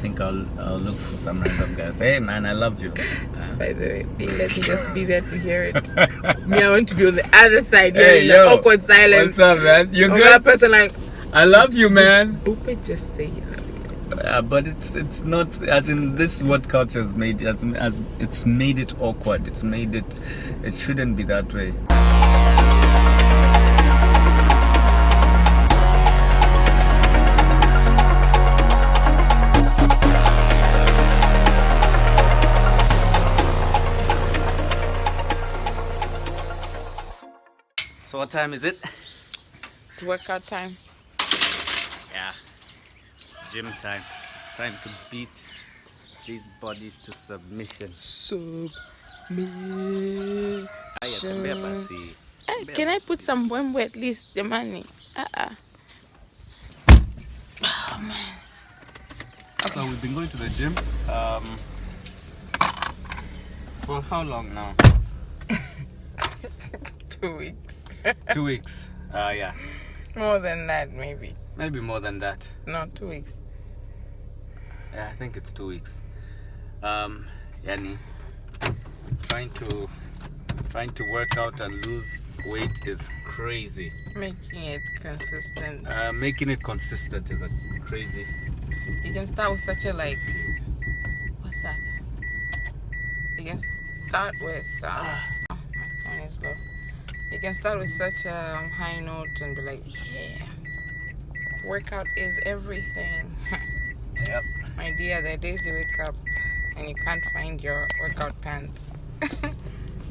think I'll look for some random guy. Say, hey man, I love you. By the way, let me just be there to hear it. Me, I want to be on the other side, hey, the awkward silence. What's up, man? You good? That person like, I love you, man. Boop, just say it. But it's not, as in, this is what culture has made, as it's made it awkward. It shouldn't be that way. So what time is it? It's workout time. Yeah. Gym time. It's time to beat these bodies to submission. Can I put some wembe at least, the money? Oh man. Okay. So we've been going to the gym for how long now? 2 weeks. 2 weeks. Yeah. More than that, maybe. Maybe more than that. No, 2 weeks. Yeah, I think it's 2 weeks. Yani, trying to work out and lose weight is crazy. Making it consistent. Making it consistent is crazy. You can start with such a what's that? You can start with my phone is low. You can start with such a high note and be like, yeah, workout is everything. Yep. My dear, there are days you wake up and you can't find your workout pants.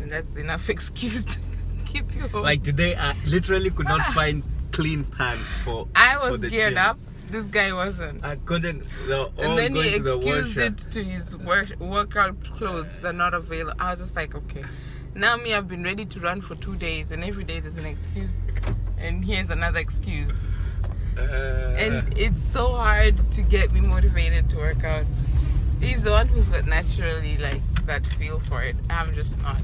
And that's enough excuse to keep you home. Like today, I literally could not find clean pants for I was for the geared gym. up. This guy wasn't. I couldn't. And then he excused it to his workout clothes are not available. I was just like, okay. Now me, I've been ready to run for 2 days, and every day there's an excuse, and here's another excuse. And it's so hard to get me motivated to work out. He's the one who's got naturally like that feel for it. I'm just not.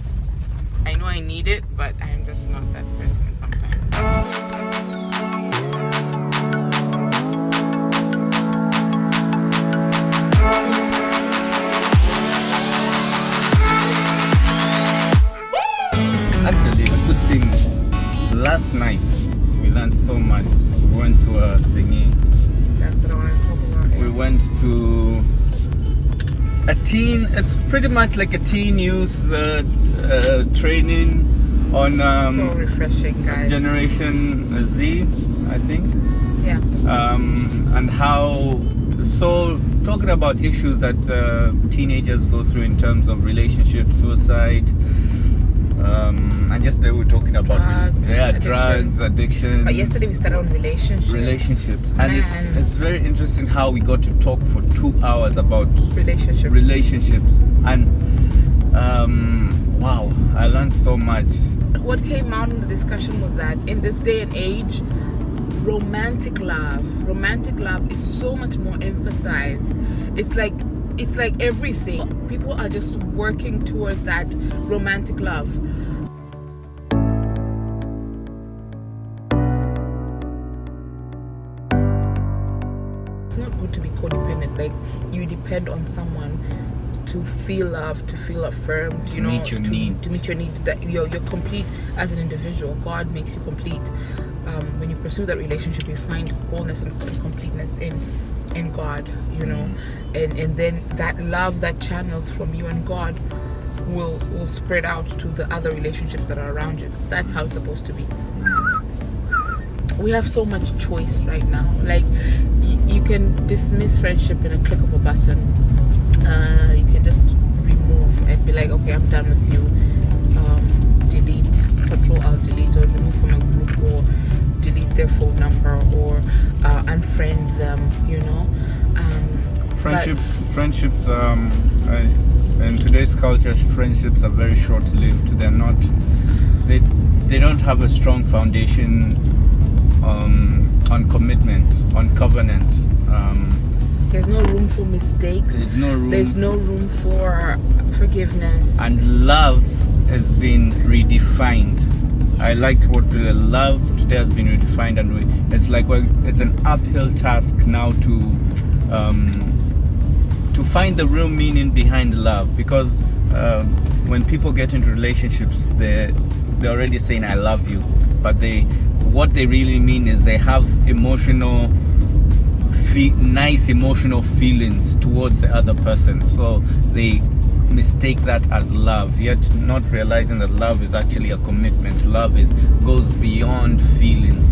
I know I need it, but I'm just not that person sometimes. Actually, a good thing. Last night we learned so much. We went to a thingy. That's what I want to talk about. We went to a teen. It's pretty much like a teen youth training on So refreshing, guys. Generation Z, I think. Yeah. And how, so talking about issues that teenagers go through in terms of relationships, suicide, and just they were talking about drugs, addiction. But yesterday we started on relationships. And it's very interesting how we got to talk for 2 hours about relationships. And wow, I learned so much. What came out in the discussion was that in this day and age, romantic love is so much more emphasized. It's like everything. People are just working towards that romantic love. It's not good to be codependent. Like, you depend on someone to feel loved, to feel affirmed, you know, meet your need. To meet your need. That you're complete as an individual. God makes you complete. When you pursue that relationship, you find wholeness and completeness in God, you know, and then that love that channels from you and God will spread out to the other relationships that are around you. That's how it's supposed to be. We have so much choice right now. Like, you can dismiss friendship in a click of a button. You can just remove and be like, okay, I'm done with you. Delete, Control-Alt-Delete, or remove from a group, or delete their phone number, or unfriend them, you know. Friendships in today's culture, friendships are very short-lived. They're not, they don't have a strong foundation on commitment, on covenant. There's no room for mistakes. There's no room for forgiveness. And love has been redefined. I liked what love today has been redefined, and it's like, well, it's an uphill task now to find the real meaning behind love, because when people get into relationships, they're already saying I love you, but what they really mean is they have nice emotional feelings towards the other person, so they mistake that as love, yet not realizing that love is actually a commitment. Love goes beyond feelings.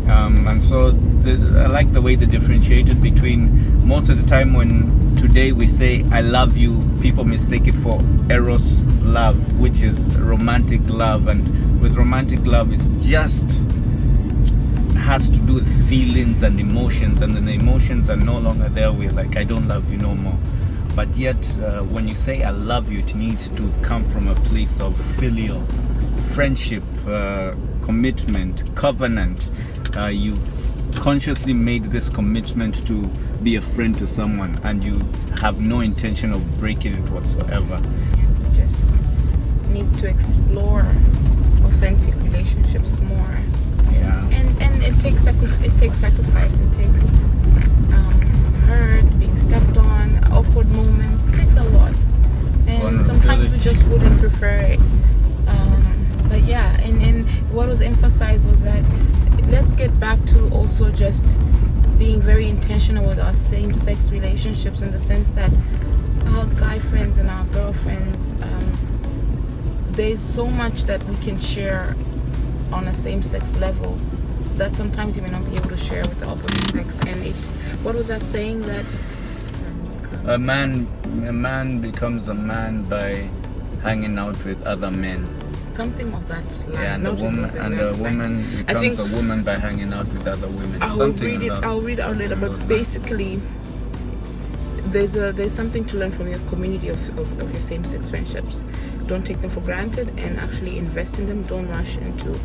And so I like the way they differentiated between, most of the time when today we say I love you, people mistake it for eros love, which is romantic love. And with romantic love, it's just has to do with feelings and emotions, and then the emotions are no longer there. We're like, I don't love you no more. But yet when you say I love you, it needs to come from a place of filial friendship, commitment, covenant. You've consciously made this commitment to be a friend to someone, and you have no intention of breaking it whatsoever. We just need to explore authentic relationships more. Yeah. And it takes sacrifice. It takes hurt, being stepped on, awkward moments. It takes a lot, and sometimes we just wouldn't prefer it. But yeah, and what was emphasized was that let's get back to also just being very intentional with our same-sex relationships, in the sense that our guy friends and our girlfriends, there's so much that we can share on a same-sex level that sometimes you may not be able to share with the opposite sex. And what was that saying, that a man becomes a man by hanging out with other men. Something of that line. Yeah, and a woman becomes a woman by hanging out with other women. I'll read it out later, but basically there's something to learn from your community of your same-sex friendships. Don't take them for granted, and actually invest in them. Don't rush into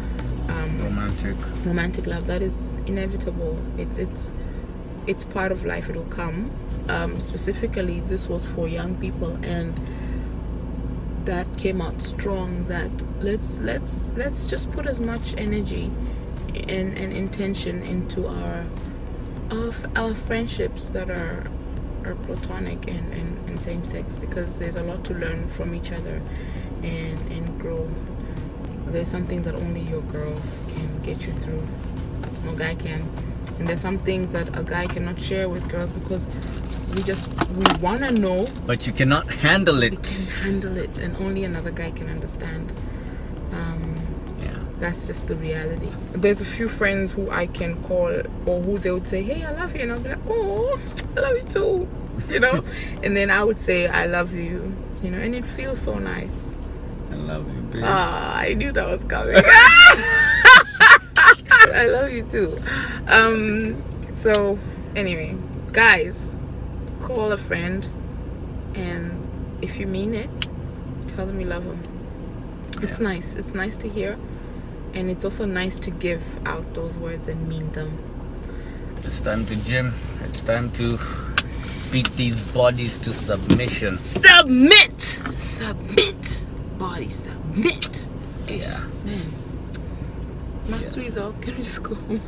romantic love. That is inevitable. It's part of life. It will come. Specifically, this was for young people, and that came out strong. That let's just put as much energy and intention into our friendships that are platonic and same sex, because there's a lot to learn from each other and grow. There's some things that only your girls can get you through. No guy can. And there's some things that a guy cannot share with girls, because we want to know, but you cannot handle it. We can handle it, and only another guy can understand. That's just the reality. There's a few friends who I can call, or who they would say, hey, I love you, and I'll be like, oh, I love you too, and then I would say I love you, and it feels so nice. I love you, babe. I knew that was coming. I love you too. So anyway, guys, call a friend, and if you mean it, tell them you love them. It's nice. It's nice to hear, and it's also nice to give out those words and mean them. It's time to gym. It's time to beat these bodies to submission. Submit, body, submit. Yeah, man. Must we though? Can we just go home?